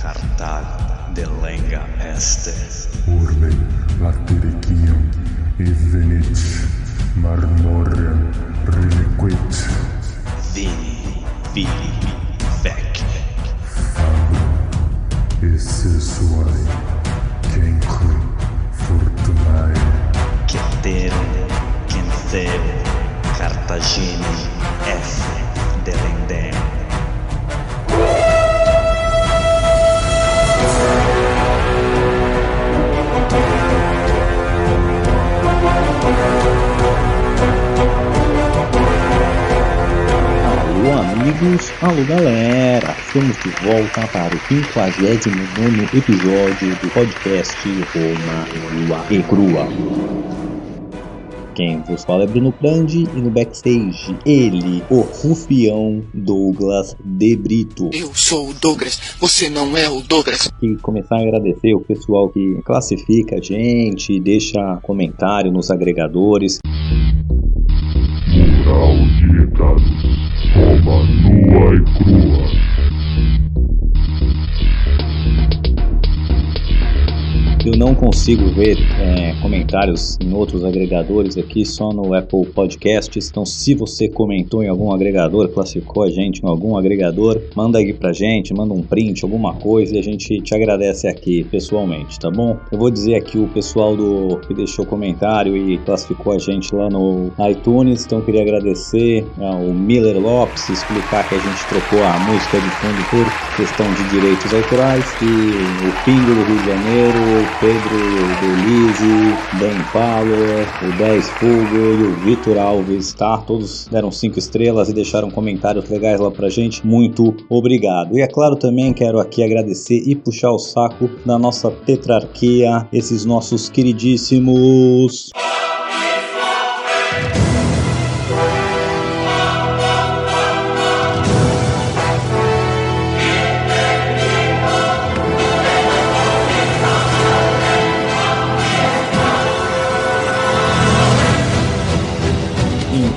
Cartago delenga est. Urbe latericium evenit marmorem reliquit. Vini, vini, vec. Fabum essesuae cenque fortunae. Ceterum, censeum, Cartaginem F. delendem. Alô amigos, alô galera, estamos de volta para o 59º episódio do podcast Roma Nua e Crua. Quem vos fala é Bruno Prandi e no backstage ele, o rufião Douglas De Brito. Eu sou o Douglas, você não é o Douglas. E começar a agradecer o pessoal que classifica a gente, deixa comentário nos agregadores. Mural de recados. Roma nua e crua. Eu não consigo ver comentários em outros agregadores aqui, só no Apple Podcasts. Então, se você comentou em algum agregador, classificou a gente em algum agregador, manda aí pra gente, manda um print, alguma coisa, e a gente te agradece aqui pessoalmente, tá bom? Eu vou dizer aqui o pessoal que deixou comentário e classificou a gente lá no iTunes, então queria agradecer ao Miller Lopes, explicar que a gente trocou a música de fundo por questão de direitos autorais, e o Pingo do Rio de Janeiro, o Pedro Belize, Ben Paulo, o 10 Fugo e o Vitor Alves, tá? Todos deram 5 estrelas e deixaram comentários legais lá pra gente. Muito obrigado. E é claro, também quero aqui agradecer e puxar o saco da nossa tetrarquia, esses nossos queridíssimos...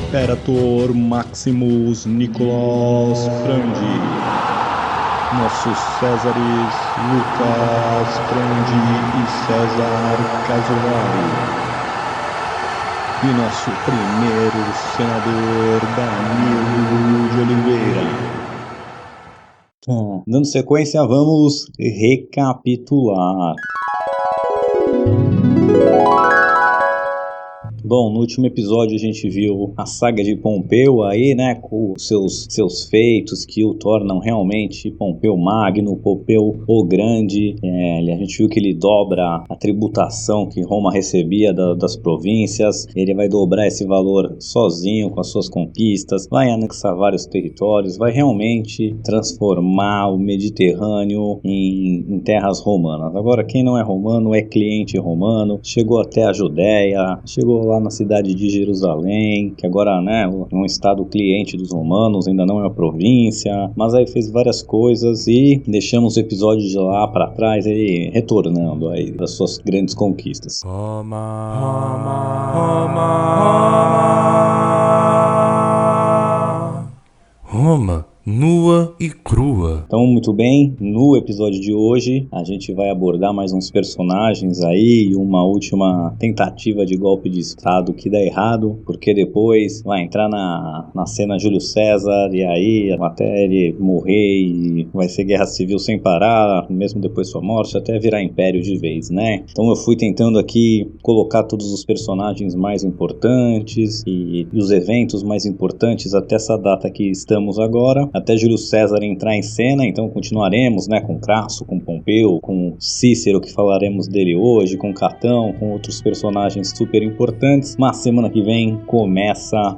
Imperator Maximus Nicolas Prandi, nossos Césares Lucas Prandi e César Casolari, e nosso primeiro senador Danilo de Oliveira. Dando sequência, vamos recapitular. Bom, no último episódio a gente viu a saga de Pompeu aí, né, com seus feitos que o tornam realmente Pompeu Magno, Pompeu o Grande. A gente viu que ele dobra a tributação que Roma recebia das províncias, ele vai dobrar esse valor sozinho com as suas conquistas, vai anexar vários territórios, vai realmente transformar o Mediterrâneo em terras romanas. Agora, quem não é romano é cliente romano, chegou até a Judéia, chegou lá na cidade de Jerusalém, que agora, né, é um estado cliente dos romanos, ainda não é uma província, mas aí fez várias coisas e deixamos o episódio de lá para trás, ele retornando aí das suas grandes conquistas. Roma nua e crua. Então, muito bem, no episódio de hoje a gente vai abordar mais uns personagens aí e uma última tentativa de golpe de estado que dá errado, porque depois vai entrar na cena Júlio César e aí até ele morrer e vai ser guerra civil sem parar, mesmo depois de sua morte, até virar império de vez, né? Então eu fui tentando aqui colocar todos os personagens mais importantes e os eventos mais importantes até essa data que estamos agora, até Júlio César entrar em cena. Então continuaremos, né, com Crasso, com Pompeu, com Cícero, que falaremos dele hoje, com Catão, com outros personagens super importantes, mas semana que vem começa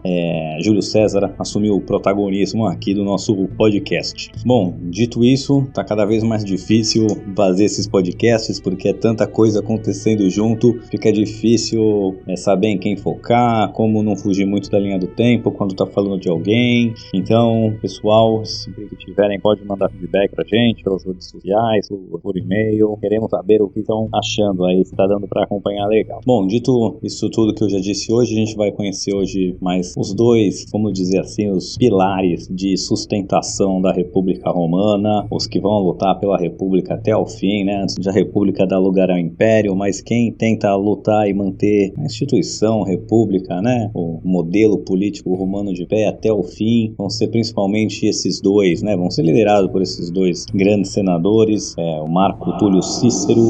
Júlio César assumir o protagonismo aqui do nosso podcast. Bom, dito isso, tá cada vez mais difícil fazer esses podcasts, porque é tanta coisa acontecendo junto, fica difícil saber em quem focar, como não fugir muito da linha do tempo quando tá falando de alguém. Então, pessoal, legal. Sempre que tiverem, pode mandar feedback pra gente pelas redes sociais, por e-mail. Queremos saber o que estão achando aí, se tá dando pra acompanhar legal. Bom, dito isso tudo que eu já disse hoje, a gente vai conhecer hoje mais os dois, vamos dizer assim, os pilares de sustentação da República Romana, os que vão lutar pela República até o fim, né? Antes da República dar lugar ao Império, mas quem tenta lutar e manter a instituição, República, né? O modelo político romano de pé até o fim, vão ser principalmente esses dois, né? Vão ser liderados por esses dois grandes senadores, o Marco Túlio Cícero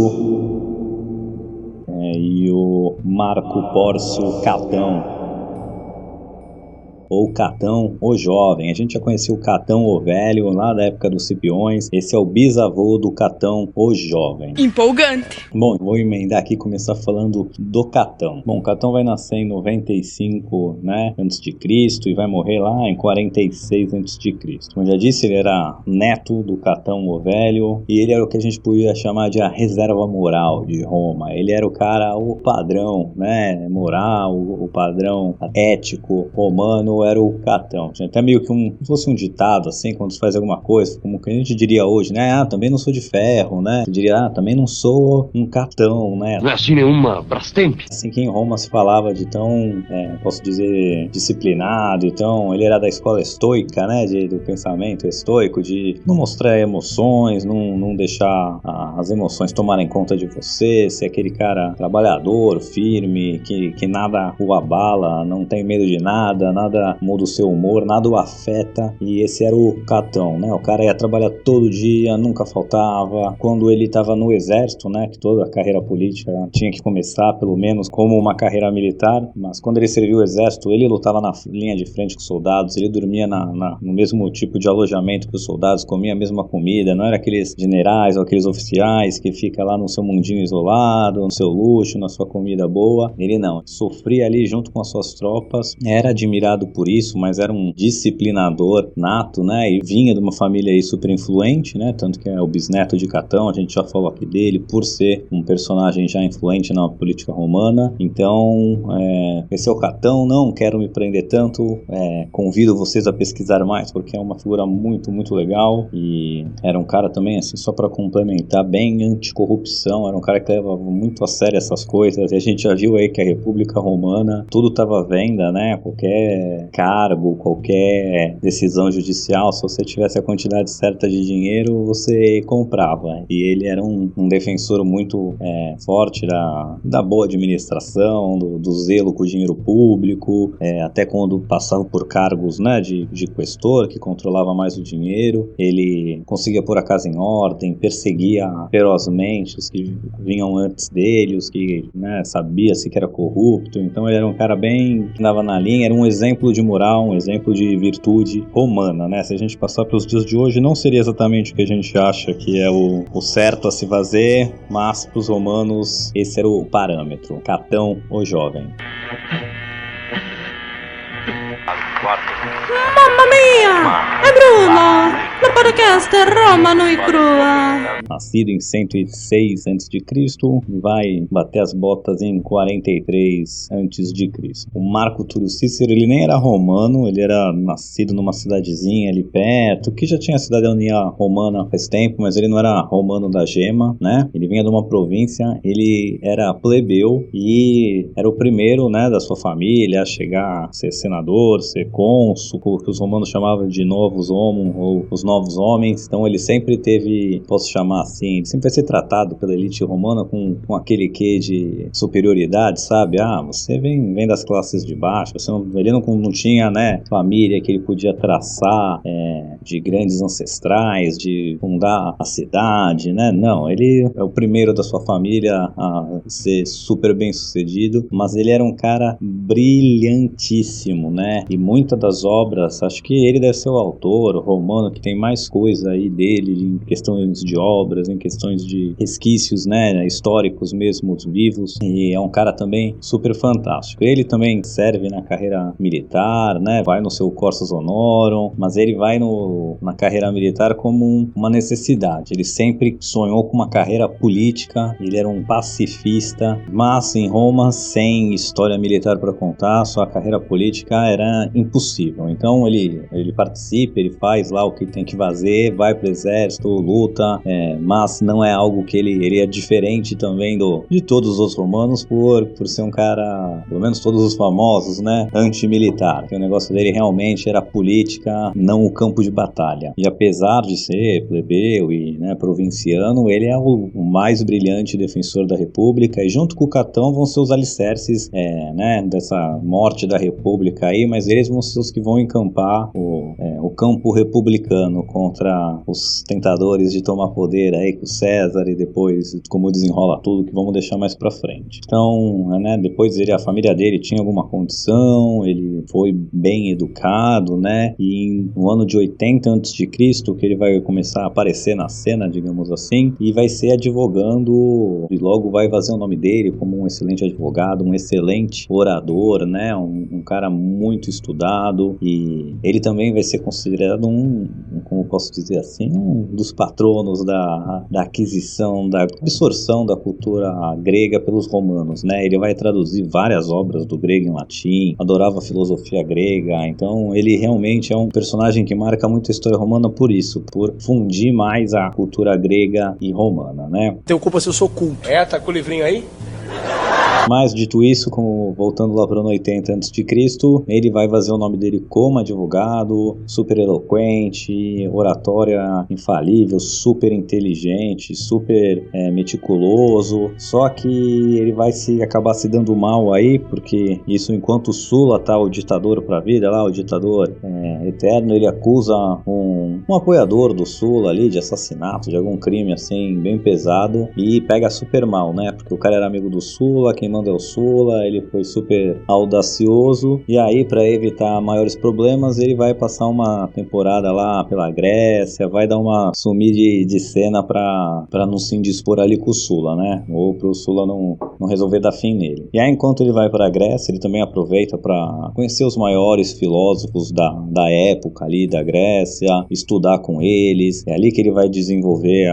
e o Marco Pórcio Catão, ou Catão o Jovem. A gente já conhecia o Catão o Velho lá da época dos Cipiões. Esse é o bisavô do Catão o Jovem. Empolgante! Bom, vou emendar aqui e começar falando do Catão. Bom, o Catão vai nascer em 95, né, antes de Cristo, e vai morrer lá em 46 antes de Cristo. Como eu já disse, ele era neto do Catão o Velho, e ele era o que a gente podia chamar de a reserva moral de Roma. Ele era o cara, o padrão, né, moral, o padrão ético romano, era o Catão. Tinha até meio que como se fosse um ditado, assim, quando se faz alguma coisa, como que a gente diria hoje, né? Também não sou de ferro, né? Você diria, também não sou um Catão, né? Não é assim nenhuma Brastemp. Assim que em Roma se falava de tão, posso dizer, disciplinado, então ele era da escola estoica, né? Do pensamento estoico, de não mostrar emoções, não deixar as emoções tomarem conta de você, ser aquele cara trabalhador, firme, que nada o abala, não tem medo de nada muda o seu humor, nada o afeta, e esse era o Catão, né? O cara ia trabalhar todo dia, nunca faltava. Quando ele estava no exército, né, que toda a carreira política tinha que começar pelo menos como uma carreira militar, mas quando ele serviu o exército, ele lutava na linha de frente com os soldados, ele dormia no mesmo tipo de alojamento que os soldados, comia a mesma comida, não era aqueles generais ou aqueles oficiais que fica lá no seu mundinho isolado, no seu luxo, na sua comida boa. Ele não, sofria ali junto com as suas tropas, era admirado por isso, mas era um disciplinador nato, né, e vinha de uma família aí super influente, né, tanto que é o bisneto de Catão, a gente já falou aqui dele, por ser um personagem já influente na política romana. Então, esse é o Catão, não quero me prender tanto, convido vocês a pesquisar mais, porque é uma figura muito, muito legal, e era um cara também, assim, só para complementar, bem anticorrupção, era um cara que levava muito a sério essas coisas, e a gente já viu aí que a República Romana, tudo estava à venda, né, qualquer cargo, qualquer decisão judicial, se você tivesse a quantidade certa de dinheiro, você comprava. E ele era um defensor muito forte da boa administração, do zelo com o dinheiro público, até quando passava por cargos, né, de questor, que controlava mais o dinheiro, ele conseguia pôr a casa em ordem, perseguia ferozmente os que vinham antes dele, os que, né, sabia-se que era corrupto. Então ele era um cara bem que andava na linha, era um exemplo de moral, um exemplo de virtude romana, né? Se a gente passar pelos dias de hoje, não seria exatamente o que a gente acha que é o certo a se fazer, mas para os romanos esse era o parâmetro. Catão o Jovem. Mamma mia! É Bruno! No podcast Romano e Crua! Nascido em 106 a.C., vai bater as botas em 43 a.C. O Marco Túlio Cícero, ele nem era romano, ele era nascido numa cidadezinha ali perto, que já tinha cidadania romana faz tempo, mas ele não era romano da gema, né? Ele vinha de uma província, ele era plebeu e era o primeiro, né, da sua família a chegar a ser senador, ser cônsul, que os romanos chamavam de novos homos ou os novos homens. Então ele sempre teve, posso chamar assim, ele sempre vai ser tratado pela elite romana com aquele quê de superioridade, sabe? Você vem das classes de baixo, ele não tinha, né, família que ele podia traçar de grandes ancestrais, de fundar a cidade, né? Não, ele é o primeiro da sua família a ser super bem sucedido, mas ele era um cara brilhantíssimo, né? E muitas das obras, acho que ele deve ser o autor romano que tem mais coisas coisa aí dele em questões de obras, em questões de resquícios, né, históricos mesmo, vivos, e é um cara também super fantástico. Ele também serve na carreira militar, né, vai no seu Corsus Honorum, mas ele vai na carreira militar como uma necessidade. Ele sempre sonhou com uma carreira política, ele era um pacifista, mas em Roma, sem história militar para contar, sua carreira política era impossível. Então ele participa, ele faz lá o que tem que fazer, vai pro exército, luta, mas não é algo que ele é diferente também de todos os outros romanos por ser um cara, pelo menos todos os famosos, né, antimilitar, que o negócio dele realmente era política, não o campo de batalha. E apesar de ser plebeu e, né, provinciano, ele é o mais brilhante defensor da República, e junto com o Catão vão ser os alicerces, né, dessa morte da República aí, mas eles vão ser os que vão encampar o campo republicano contra os tentadores de tomar poder aí com César, e depois como desenrola tudo, que vamos deixar mais pra frente. Então, né, depois a família dele tinha alguma condição, ele foi bem educado, né, e no ano de 80 a.C. que ele vai começar a aparecer na cena, digamos assim, e vai ser advogando, e logo vai fazer o nome dele como um excelente advogado, um excelente orador, né, um cara muito estudado, e ele também vai ser considerado como posso dizer assim, um dos patronos da aquisição, da absorção da cultura grega pelos romanos, né, ele vai traduzir várias obras do grego em latim, adorava a filosofia grega, então ele realmente é um personagem que marca muito a história romana por isso, por fundir mais a cultura grega e romana, né. Tenho culpa se eu sou culto. Tá com o livrinho aí? Mas dito isso, voltando lá para o ano 80 a.C., ele vai fazer o nome dele como advogado, super eloquente, oratória infalível, super inteligente, super meticuloso, só que ele vai acabar se dando mal aí, porque isso enquanto Sulla tá o ditador pra vida lá, o ditador eterno, ele acusa um apoiador do Sulla ali de assassinato, de algum crime assim bem pesado, e pega super mal, né, porque o cara era amigo do Sulla, quem manda é o Sulla, ele foi super audacioso, e aí para evitar maiores problemas ele vai passar uma temporada lá pela Grécia, vai dar uma sumir de cena pra não se indispor ali com o Sulla, né, ou pro Sulla não resolver dar fim nele. E aí enquanto ele vai pra Grécia, ele também aproveita para conhecer os maiores filósofos da época ali da Grécia, estudar com eles, é ali que ele vai desenvolver,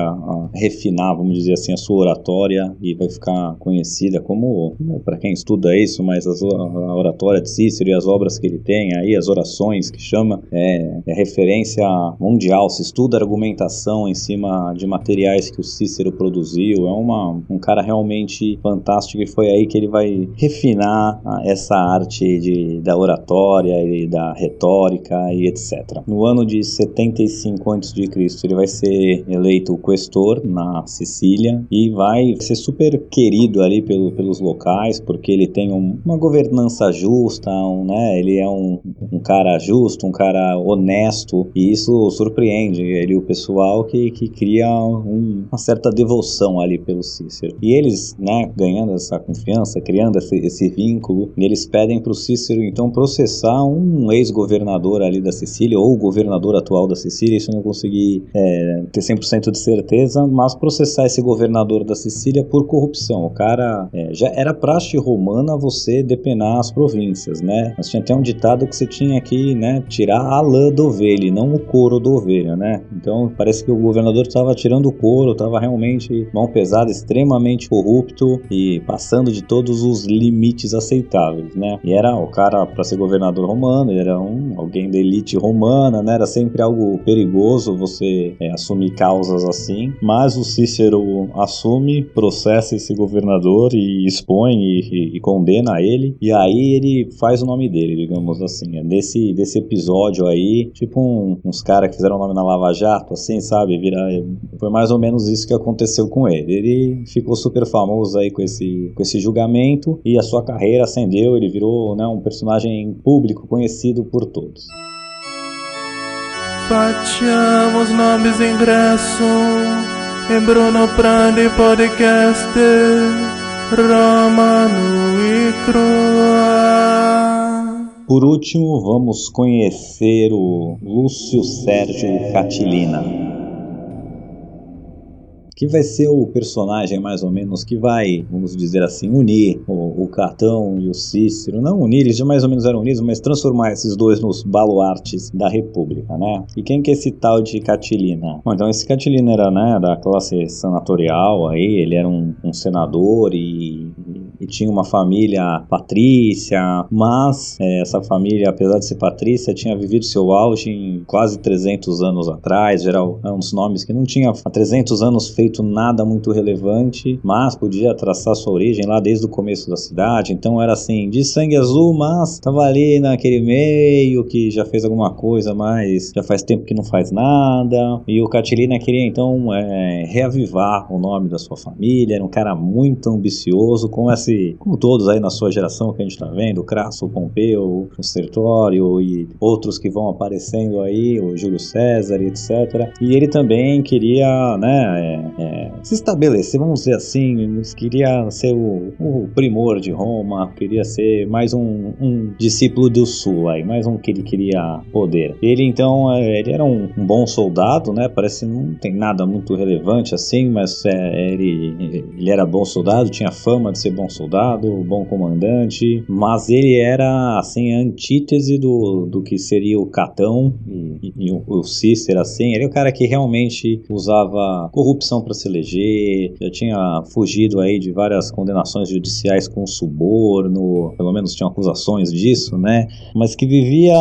refinar, vamos dizer assim, a sua oratória, e vai ficar conhecida como, para quem estuda isso, mas a oratória de Cícero e as obras que ele tem aí, as orações que chama, é referência mundial, se estuda argumentação em cima de materiais que o Cícero produziu, é um cara realmente fantástico, e foi aí que ele vai refinar essa arte da oratória e da retórica e etc. No ano de 75 a.C., ele vai ser eleito questor na Sicília e vai ser super querido ali pelos locais, porque ele tem uma governança justa, né? Ele é um cara justo, um cara honesto, e isso surpreende ele, o pessoal que cria uma certa devoção ali pelo Cícero. E eles, né, ganhando essa confiança, criando esse vínculo, eles pedem para o Cícero então processar um ex-governador ali da Sicília, ou o governador atual da Sicília, isso eu não consegui ter 100% de certeza, mas processar esse governador da Sicília por corrupção. O cara já era praxe romana você depenar as províncias, né? Mas tinha até um ditado que você tinha que, né, tirar a lã da ovelha e não o couro da ovelha, né? Então parece que o governador estava tirando o couro, estava realmente mão pesada, extremamente corrupto e passando de todos os limites aceitáveis, né? E era o cara, para ser governador romano, ele era alguém da elite romana, né? Era sempre algo perigoso você assumir causas assim, mas o Cícero assume, processa esse governador e expõe e condena ele, e aí ele faz o nome dele, digamos assim. É desse episódio aí, tipo uns caras que fizeram o nome na Lava Jato, assim, sabe? Foi mais ou menos isso que aconteceu com ele. Ele ficou super famoso aí com esse julgamento, e a sua carreira ascendeu, ele virou, né, um personagem público, conhecido por todos. Facciamo snobis ingresso e Bruno Prandi podcast Romano e Crua. Por último, vamos conhecer o Lúcio Sérgio Catilina. que vai ser o personagem mais ou menos que vai, vamos dizer assim, unir o Catão e o Cícero. Não unir, eles já mais ou menos eram unidos, mas transformar esses dois nos baluartes da República, né? E quem que é esse tal de Catilina? Bom, então esse Catilina era, né, da classe senatorial aí, ele era um senador e tinha uma família patrícia, mas essa família, apesar de ser patrícia, tinha vivido seu auge em quase 300 anos atrás. Geral, é um dos nomes que não tinha há 300 anos feito nada muito relevante, mas podia traçar sua origem lá desde o começo da cidade. Então era assim, de sangue azul, mas estava ali naquele meio que já fez alguma coisa, mas já faz tempo que não faz nada. E o Catilina queria então reavivar o nome da sua família. Era um cara muito ambicioso, como todos aí na sua geração que a gente está vendo, o Crasso, o Pompeu, o Sertório e outros que vão aparecendo aí, o Júlio César, etc. E ele também queria, né, se estabelecer, vamos dizer assim, queria ser o primor de Roma, queria ser mais um discípulo do Sul, aí, mais um que ele queria poder. Ele então, ele era um bom soldado, né, parece que não tem nada muito relevante assim, mas ele era bom soldado, tinha fama de ser bom soldado, bom comandante, mas ele era assim a antítese do que seria o Catão e o Cícero, assim. Ele é o cara que realmente usava corrupção para se eleger, já tinha fugido aí de várias condenações judiciais com suborno, pelo menos tinham acusações disso, né, mas que vivia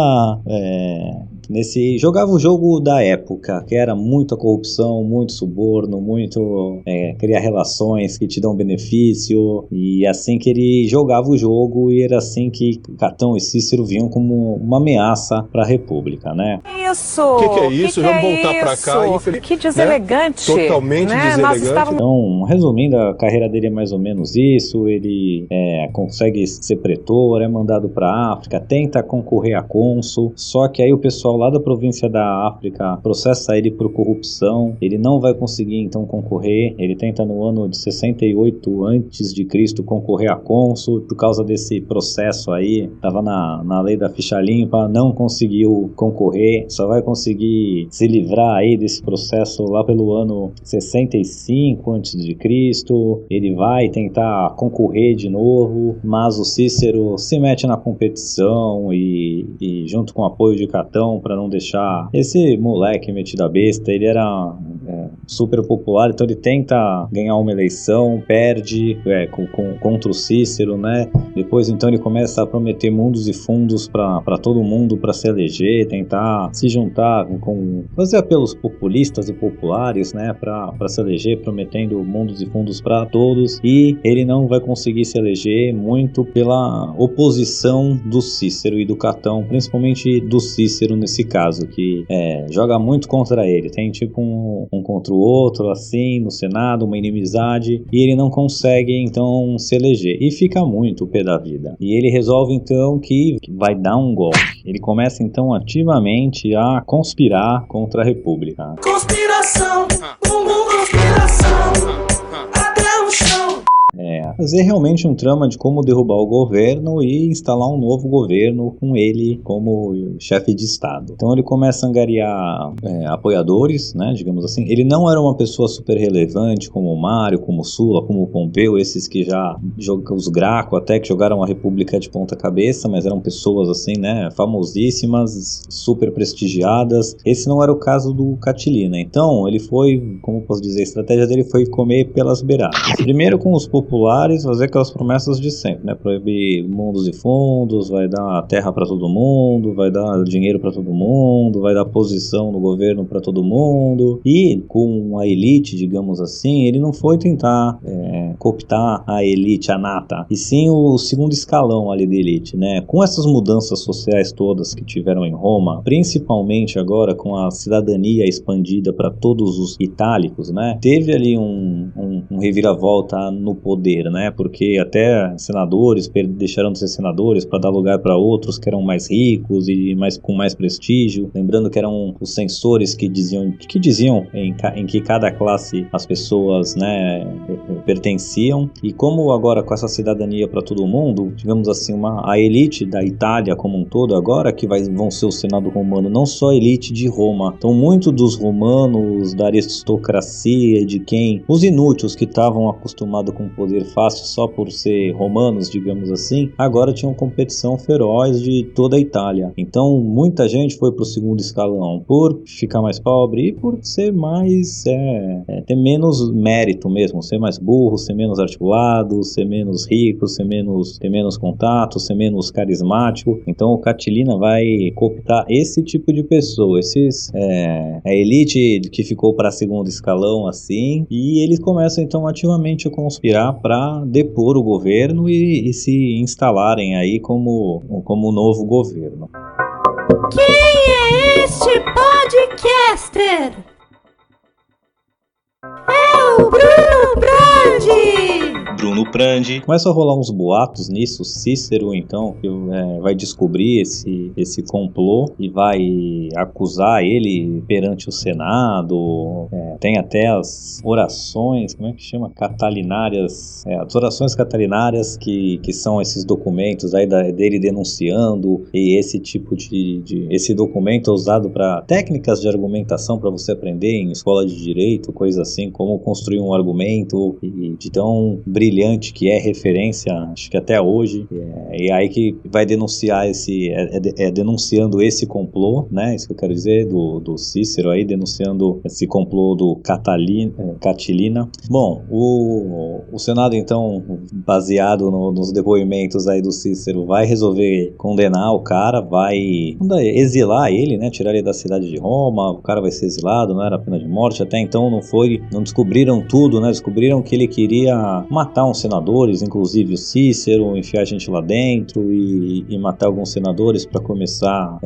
jogava o jogo da época, que era muita corrupção, muito suborno, muito criar relações que te dão benefício, e assim que ele jogava o jogo, e era assim que Catão e Cícero viam como uma ameaça para a República, né? Isso! O que é isso? Vamos voltar pra cá. Que deselegante! Né? Totalmente deselegante. Então, resumindo, a carreira dele é mais ou menos isso. Ele consegue ser pretor, é mandado para a África, tenta concorrer a cônsul, só que aí o pessoal lá da província da África processa ele por corrupção. Ele não vai conseguir então concorrer. Ele tenta no ano de 68 a.C. concorrer a cônsul. Por causa desse processo aí, estava na lei da ficha limpa, não conseguiu concorrer. Só vai conseguir se livrar aí desse processo lá pelo ano 65 a.C. Ele vai tentar concorrer de novo, mas o Cícero se mete na competição e junto com o apoio de Catão, para não deixar esse moleque metido a besta. Ele era super popular, então ele tenta ganhar uma eleição, perde contra o Cícero, né? Depois então ele começa a prometer mundos e fundos para todo mundo para se eleger, tentar se juntar fazer apelos populistas e populares, né, para se eleger, prometendo mundos e fundos para todos. E ele não vai conseguir se eleger muito pela oposição do Cícero e do Catão, principalmente do Cícero nesse caso, que joga muito contra ele, tem tipo um contra o outro assim no Senado, uma inimizade, e ele não consegue então se eleger e fica muito pé da vida. E ele resolve então que vai dar um golpe. Ele começa então ativamente a conspirar contra a República. Conspiração, conspiração, até o chão. Fazer realmente um trama de como derrubar o governo e instalar um novo governo com ele como chefe de Estado. Então ele começa a angariar apoiadores, né, digamos assim. Ele não era uma pessoa super relevante como o Mário, como o Sulla, como o Pompeu, esses que já os Graco até que jogaram a República de ponta cabeça, mas eram pessoas assim, né, famosíssimas, super prestigiadas. Esse não era o caso do Catilina. Então ele foi, como posso dizer, a estratégia dele foi comer pelas beiradas. Primeiro com os populares, fazer aquelas promessas de sempre, né? Proibir mundos e fundos, vai dar terra para todo mundo, vai dar dinheiro para todo mundo, vai dar posição no governo para todo mundo. E com a elite, digamos assim, ele não foi tentar cooptar a elite, a nata, e sim o segundo escalão ali da elite, né? Com essas mudanças sociais todas que tiveram em Roma, principalmente agora com a cidadania expandida para todos os itálicos, né? Teve ali um reviravolta no poder, né? Porque até senadores deixaram de ser senadores para dar lugar para outros que eram mais ricos e com mais prestígio. Lembrando que eram os censores que diziam em que cada classe as pessoas, né, pertenciam, e como agora com essa cidadania para todo mundo, digamos assim, a elite da Itália como um todo agora, que vão ser o Senado romano, não só a elite de Roma. Então muitos dos romanos, da aristocracia, de quem, os inúteis que estavam acostumados com poder fácil só por ser romanos, digamos assim, agora tinham competição feroz de toda a Itália. Então muita gente foi para o segundo escalão por ficar mais pobre e por ser mais ter menos mérito mesmo, ser mais burro, ser menos articulado, ser menos rico, ter menos contato, ser menos carismático. Então o Catilina vai cooptar esse tipo de pessoa, a elite que ficou para segundo escalão assim, e eles começam então ativamente a conspirar para depor o governo e se instalarem aí como novo governo. Quem é este podcaster? É o Bruno Prandi! Bruno Prandi. Começa a rolar uns boatos nisso. Cícero, então, que vai descobrir esse complô e vai acusar ele perante o Senado. Tem até as orações, como é que chama? Catalinárias. As orações catalinárias que são esses documentos aí dele denunciando, e esse tipo esse documento é usado para técnicas de argumentação para você aprender em escola de direito, coisa assim, como construir um argumento e de tão brilhante que é referência, acho que até hoje, e aí que vai denunciar denunciando esse complô, né, isso que eu quero dizer, do Cícero aí, denunciando esse complô do Catilina. Bom, o Senado então, baseado nos depoimentos aí do Cícero, vai resolver condenar o cara, vai exilar ele, né, tirar ele da cidade de Roma, o cara vai ser exilado, não era pena de morte, até então não descobriram tudo, né, descobriram que ele queria matar uns senadores, inclusive o Cícero, enfiar a gente lá dentro e matar alguns senadores para começar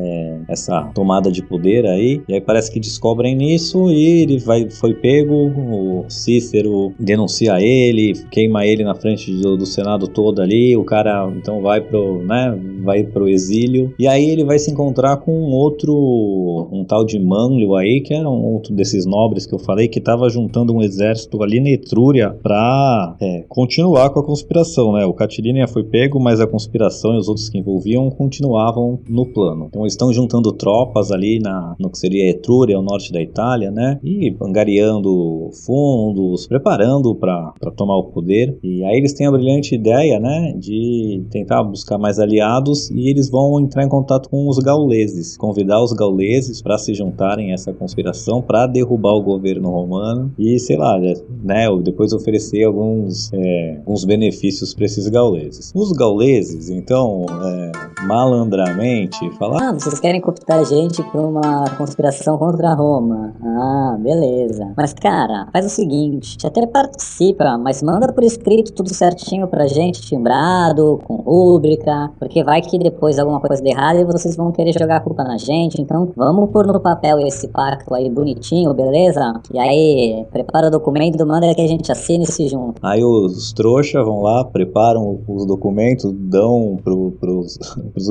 essa tomada de poder aí. E aí parece que descobrem nisso e ele foi pego, o Cícero denuncia ele, queima ele na frente do Senado todo ali, o cara então vai pro exílio, e aí ele vai se encontrar com um tal de Manlio aí, que era um outro desses nobres que eu falei, que estava juntando um exército ali na Etrúria para continuar com a conspiração, né? O Catilina foi pego, mas a conspiração e os outros que envolviam continuavam no plano. Então eles estão juntando tropas ali no que seria Etrúria, o norte da Itália, né? E angariando fundos, preparando para tomar o poder. E aí eles têm a brilhante ideia, né, de tentar buscar mais aliados, e eles vão entrar em contato com os gauleses, convidar os gauleses para se juntarem a essa conspiração para derrubar o governo romano e, sei lá, né, depois oferecer alguns benefícios para esses gauleses. Os gauleses, então, malandramente, falam: vocês querem cooptar a gente pra uma conspiração contra Roma. Beleza. Mas, cara, faz o seguinte, a gente até participa, mas manda por escrito tudo certinho pra gente, timbrado, com rúbrica, porque vai que depois alguma coisa dê errado e vocês vão querer jogar a culpa na gente, então vamos pôr no papel esse pacto aí bonitinho, beleza? E aí, prepara o documento, manda que a gente assine e se junta. Aí os trouxas vão lá, preparam os documentos, dão pros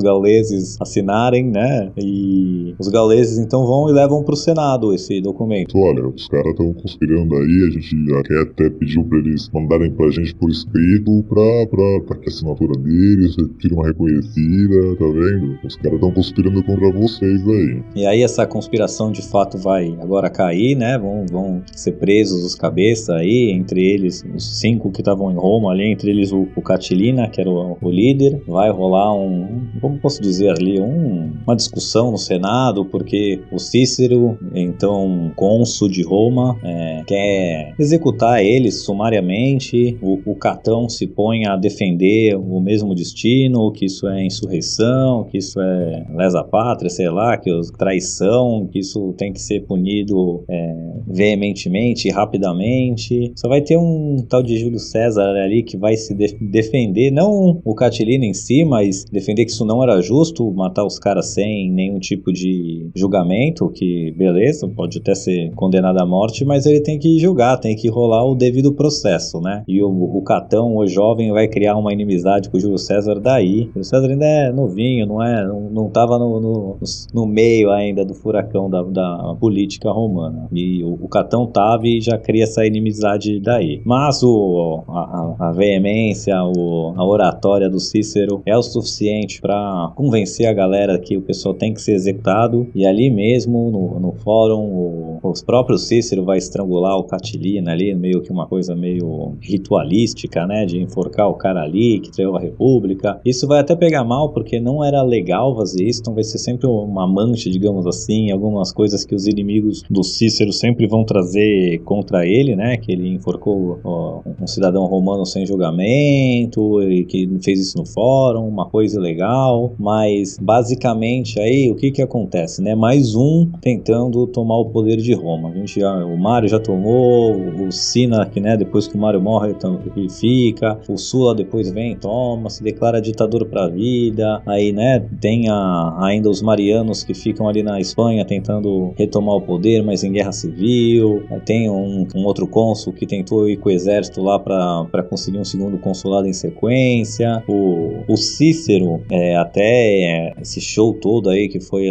gauleses assinarem, né? E os gauleses então vão e levam pro Senado esse documento. Olha, os caras estão conspirando aí, a gente já quer até pediu pra eles mandarem pra gente por escrito pra que a assinatura deles tire uma reconhecida, tá vendo? Os caras estão conspirando contra vocês aí. E aí essa conspiração de fato vai agora cair, né? Vão ser presos os cabeças aí, entre eles os 5 que estavam em Roma ali, entre eles o Catilina, que era o líder. Vai rolar como posso dizer ali, uma discussão no Senado, porque o Cícero, então cônsul de Roma, quer executar eles sumariamente. O Catão se põe a defender o mesmo destino, que isso é insurreição, que isso é lesa pátria, sei lá, que traição, que isso tem que ser punido veementemente e rapidamente. Só vai ter um tal de Júlio César César ali que vai se defender, não o Catilina em si, mas defender que isso não era justo, matar os caras sem nenhum tipo de julgamento, que beleza, pode até ser condenado à morte, mas ele tem que julgar, tem que rolar o devido processo, né? E o Catão, o jovem, vai criar uma inimizade com o Júlio César daí. O Júlio César ainda é novinho, não tava no meio ainda do furacão da política romana. E o Catão tava e já cria essa inimizade daí. Mas a veemência, a oratória do Cícero é o suficiente para convencer a galera que o pessoal tem que ser executado. E ali mesmo, no fórum, os próprios Cícero vai estrangular o Catilina ali, meio que uma coisa meio ritualística, né? De enforcar o cara ali, que traiu a república. Isso vai até pegar mal, porque não era legal fazer isso, então vai ser sempre uma mancha, digamos assim, algumas coisas que os inimigos do Cícero sempre vão trazer contra ele, né? Que ele enforcou um cidadão romano sem julgamento e que fez isso no fórum, uma coisa legal, mas basicamente aí o que acontece, né? Mais um tentando tomar o poder de Roma. O Mário já tomou, o Sina, que né, depois que o Mário morre, ele fica, o Sulla depois vem, toma, se declara ditador pra vida, aí né, tem ainda os marianos que ficam ali na Espanha tentando retomar o poder, mas em guerra civil, aí tem um outro cônsul que tentou ir com o exército lá pra conseguir um segundo consulado em sequência, o Cícero, até esse show todo aí que foi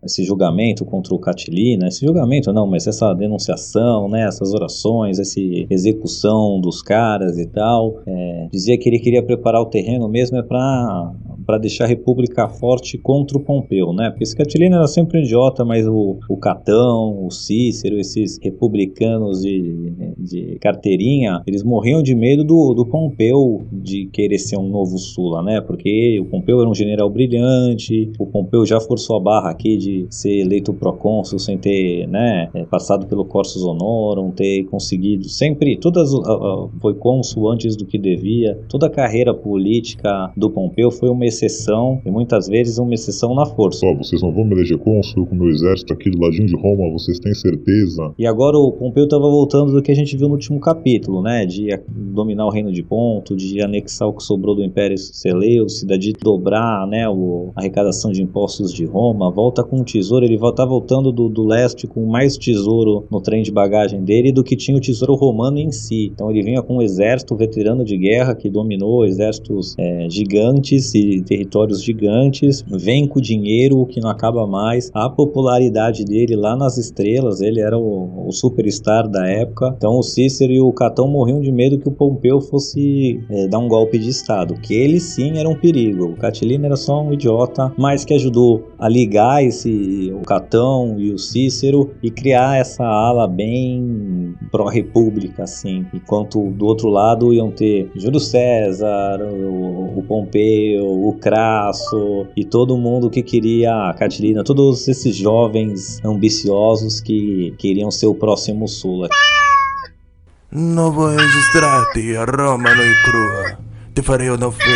esse julgamento contra o Catilina, esse julgamento não, mas essa denunciação, né, essas orações, essa execução dos caras e tal, dizia que ele queria preparar o terreno mesmo para deixar a república forte contra o Pompeu, né, porque esse Catilina era sempre um idiota, mas o Catão, o Cícero, esses republicanos de carteirinha, eles morriam de medo do Pompeu de querer ser um novo Sulla, né, porque o Pompeu era um general brilhante, o Pompeu já forçou a barra aqui de ser eleito procônsul sem ter, né, passado pelo Cursus Honorum, ter conseguido sempre, foi cônsul antes do que devia, toda a carreira política do Pompeu foi uma exceção, e muitas vezes uma exceção na força. Vocês não vão me eleger cônsul com o meu exército aqui do ladinho de Roma, vocês têm certeza? E agora o Pompeu estava voltando do que a gente viu no último capítulo, né, de dominar o reino de Ponto, de anexar o que sobrou do Império Seleucida, de dobrar, né, a arrecadação de impostos de Roma, volta com um tesouro, ele tá voltando do leste com mais tesouro no trem de bagagem dele do que tinha o tesouro romano em si. Então ele vinha com um exército veterano de guerra que dominou exércitos gigantes e territórios gigantes, vem com dinheiro que não acaba mais, a popularidade dele lá nas estrelas, ele era o superstar da época, então o Cícero e o Catão morriam de medo que o Pompeu fosse dar um golpe de estado, que ele sim era um perigo, o Catilina era só um idiota, mas que ajudou a ligar o Catão e o Cícero e criar essa ala bem pró-república, assim, enquanto do outro lado iam ter Júlio César, o Pompeu, o Crasso e todo mundo que queria a Catilina, todos esses jovens ambiciosos que queriam ser o próximo Sulla. Não vou registrar-te a Roma no crua. Te farei uma oferta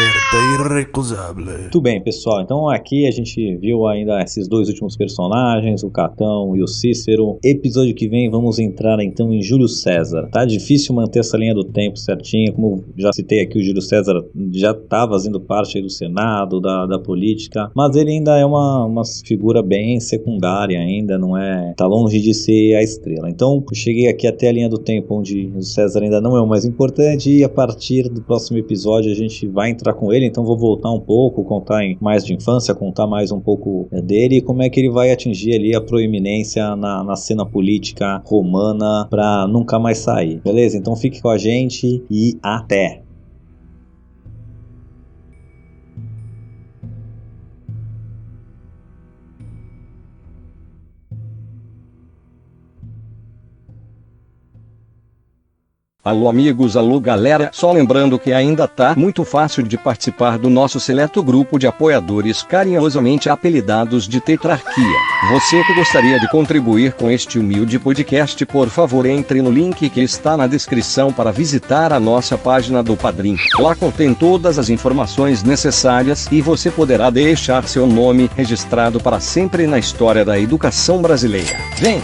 irrecusável. Tudo bem, pessoal. Então aqui a gente viu ainda esses dois últimos personagens, o Catão e o Cícero. Episódio que vem vamos entrar então em Júlio César. Tá difícil manter essa linha do tempo certinha. Como já citei aqui, o Júlio César já tá fazendo parte aí do Senado, da política. Mas ele ainda é uma figura bem secundária ainda, não é? Tá longe de ser a estrela. Então eu cheguei aqui até a linha do tempo onde o César ainda não é o mais importante. E a partir do próximo episódio a gente vai entrar com ele, então vou voltar um pouco, contar mais de infância, contar mais um pouco dele e como é que ele vai atingir ali a proeminência na cena política romana pra nunca mais sair, beleza? Então fique com a gente e até! Alô amigos, alô galera, só lembrando que ainda tá muito fácil de participar do nosso seleto grupo de apoiadores carinhosamente apelidados de Tetrarquia. Você que gostaria de contribuir com este humilde podcast, por favor entre no link que está na descrição para visitar a nossa página do Padrim. Lá contém todas as informações necessárias e você poderá deixar seu nome registrado para sempre na história da educação brasileira. Vem!